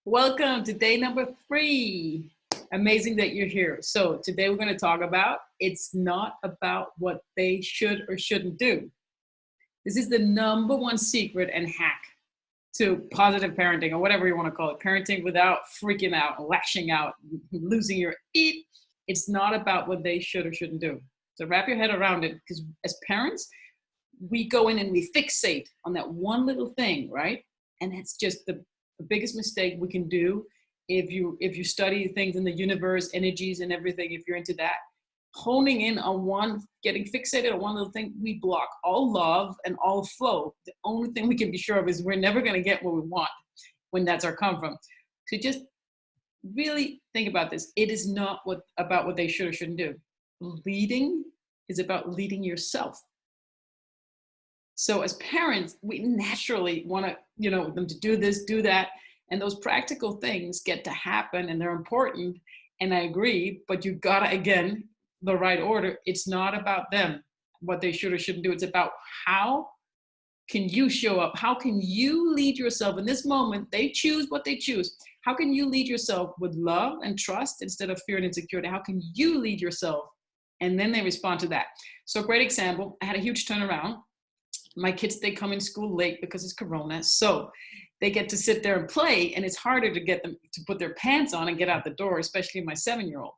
Welcome to day number 3. Amazing that you're here. So today we're going to talk about it's not about what they should or shouldn't do. This is the number one secret and hack to positive parenting, or whatever you want to call it. Parenting without freaking out, lashing out, losing your eat. It's not about what they should or shouldn't do. So wrap your head around it, because as parents, we go in and we fixate on that one little thing, right? And that's just the biggest mistake we can do if you study things in the universe, energies and everything. If you're into that, honing in on one, getting fixated on one little thing, we block all love and all flow. The only thing we can be sure of is we're never going to get what we want when that's our come from. So just really think about this. It is not about what they should or shouldn't do. Leading is about leading yourself. So as parents, we naturally want them to do this, do that, and those practical things get to happen, and they're important. And I agree, but you gotta, again, the right order. It's not about them, what they should or shouldn't do. It's about how can you show up? How can you lead yourself in this moment? They choose what they choose. How can you lead yourself with love and trust instead of fear and insecurity? How can you lead yourself? And then they respond to that. So great example. I had a huge turnaround. My kids, they come in school late because it's Corona. So they get to sit there and play, and it's harder to get them to put their pants on and get out the door, especially my 7-year-old,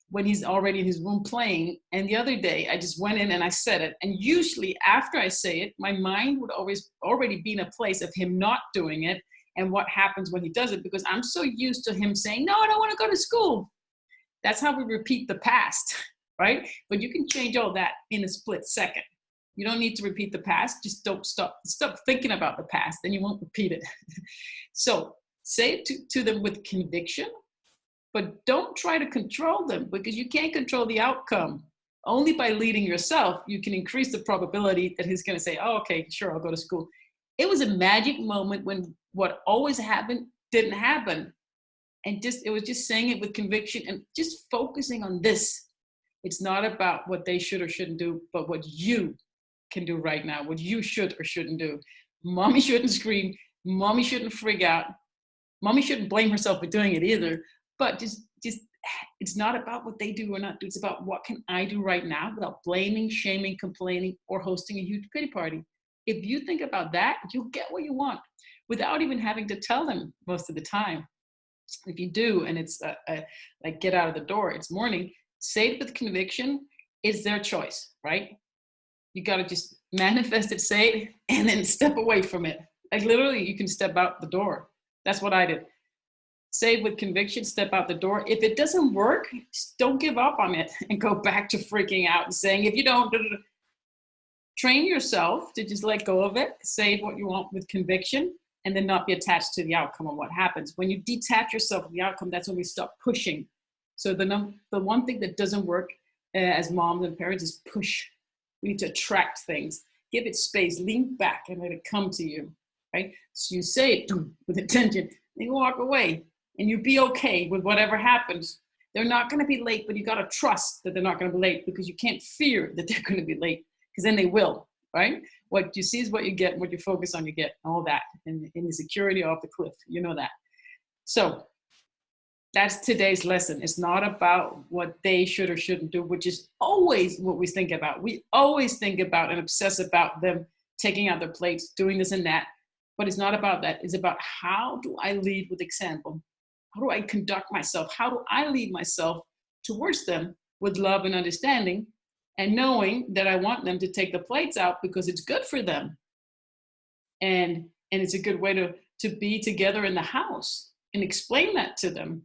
when he's already in his room playing. And the other day, I just went in and I said it. And usually after I say it, my mind would always already be in a place of him not doing it and what happens when he does it, because I'm so used to him saying, no, I don't want to go to school. That's how we repeat the past, right? But you can change all that in a split second. You don't need to repeat the past. Just don't stop thinking about the past, then you won't repeat it. So say it to them with conviction, but don't try to control them, because you can't control the outcome. Only by leading yourself, you can increase the probability that he's going to say, oh, okay, sure, I'll go to school. It was a magic moment when what always happened didn't happen. And it was just saying it with conviction and just focusing on this. It's not about what they should or shouldn't do, but what you can do right now, what you should or shouldn't do. Mommy shouldn't scream. Mommy shouldn't freak out. Mommy shouldn't blame herself for doing it either. But just it's not about what they do or not do. It's about what can I do right now without blaming, shaming, complaining, or hosting a huge pity party. If you think about that, you'll get what you want without even having to tell them most of the time. If you do, and it's like get out of the door, it's morning, say it with conviction. It's their choice, right? You got to just manifest it, say it, and then step away from it. Like literally, you can step out the door. That's what I did. Say it with conviction, step out the door. If it doesn't work, don't give up on it and go back to freaking out and saying, if you don't, train yourself to just let go of it, say what you want with conviction, and then not be attached to the outcome of what happens. When you detach yourself from the outcome, that's when we stop pushing. So the one thing that doesn't work as moms and parents is push. We need to attract things, give it space, lean back and let it come to you, right? So you say it with intention, then you walk away and you be okay with whatever happens. They're not going to be late, but you got to trust that they're not going to be late, because you can't fear that they're going to be late, because then they will, right? What you see is what you get, what you focus on, you get, all that. And in the security off the cliff, you know that. So that's today's lesson. It's not about what they should or shouldn't do, which is always what we think about. We always think about and obsess about them taking out their plates, doing this and that. But it's not about that. It's about, how do I lead with example? How do I conduct myself? How do I lead myself towards them with love and understanding, and knowing that I want them to take the plates out because it's good for them. And it's a good way to be together in the house, and explain that to them.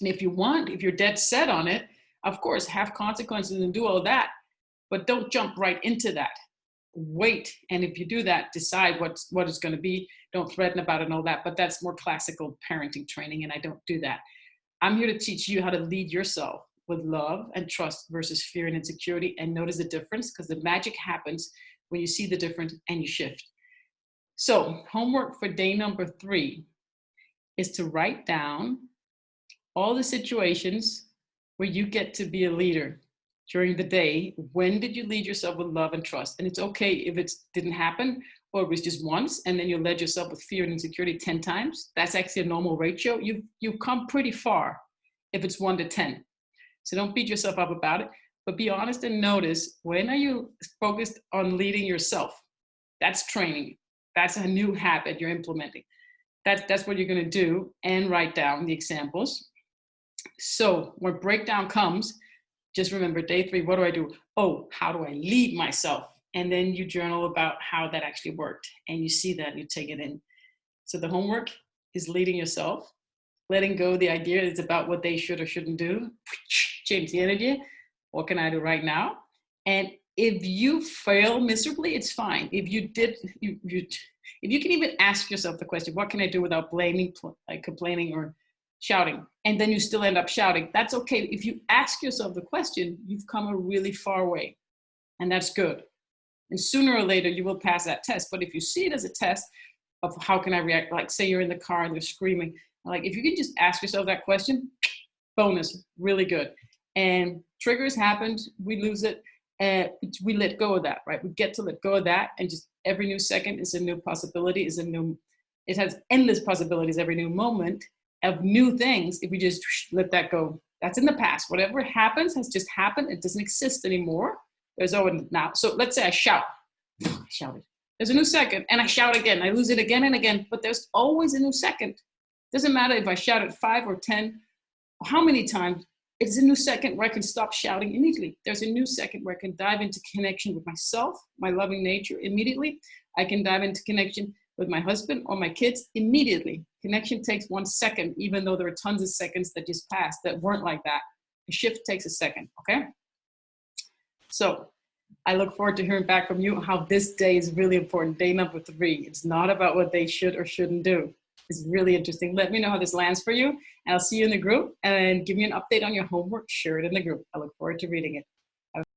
And if you're dead set on it, of course, have consequences and do all that, but don't jump right into that. Wait. And if you do that, decide what it's going to be. Don't threaten about it and all that. But that's more classical parenting training, and I don't do that. I'm here to teach you how to lead yourself with love and trust versus fear and insecurity, and notice the difference, because the magic happens when you see the difference and you shift. So homework for day number 3 is to write down all the situations where you get to be a leader during the day. When did you lead yourself with love and trust? And it's okay if it didn't happen, or it was just once, and then you led yourself with fear and insecurity 10 times, that's actually a normal ratio. You've come pretty far if it's 1 to 10. So don't beat yourself up about it, but be honest and notice, when are you focused on leading yourself? That's training. That's a new habit you're implementing. That's what you're going to do, and write down the examples. So when breakdown comes, just remember day 3, what do I do? Oh, how do I lead myself? And then you journal about how that actually worked, and you see that, you take it in. So the homework is leading yourself, letting go of the idea it's about what they should or shouldn't do. Change the energy. What can I do right now? And if you fail miserably, it's fine. If you did, if you can even ask yourself the question, what can I do without blaming, like complaining or shouting, and then you still end up shouting, that's okay. If you ask yourself the question, you've come a really far way, and that's good. And sooner or later, you will pass that test. But if you see it as a test of how can I react, like say you're in the car and you're screaming, like if you can just ask yourself that question, bonus, really good. And triggers happened, we lose it, and we let go of that, right? We get to let go of that, and just every new second is a new possibility, it has endless possibilities every new moment of new things. If we just let that go, that's in the past. Whatever happens has just happened. It doesn't exist anymore. There's always now. So let's say I shout. I shouted. There's a new second, and I shout again. I lose it again and again, but there's always a new second. Doesn't matter if I shout it 5 or 10, how many times. It's a new second where I can stop shouting immediately. There's a new second where I can dive into connection with myself, my loving nature immediately. I can dive into connection with my husband or my kids immediately. Connection takes 1 second, even though there are tons of seconds that just passed that weren't like that. A shift takes a second, okay? So I look forward to hearing back from you how this day is really important. Day number 3. It's not about what they should or shouldn't do. It's really interesting. Let me know how this lands for you, and I'll see you in the group, and give me an update on your homework. Share it in the group. I look forward to reading it.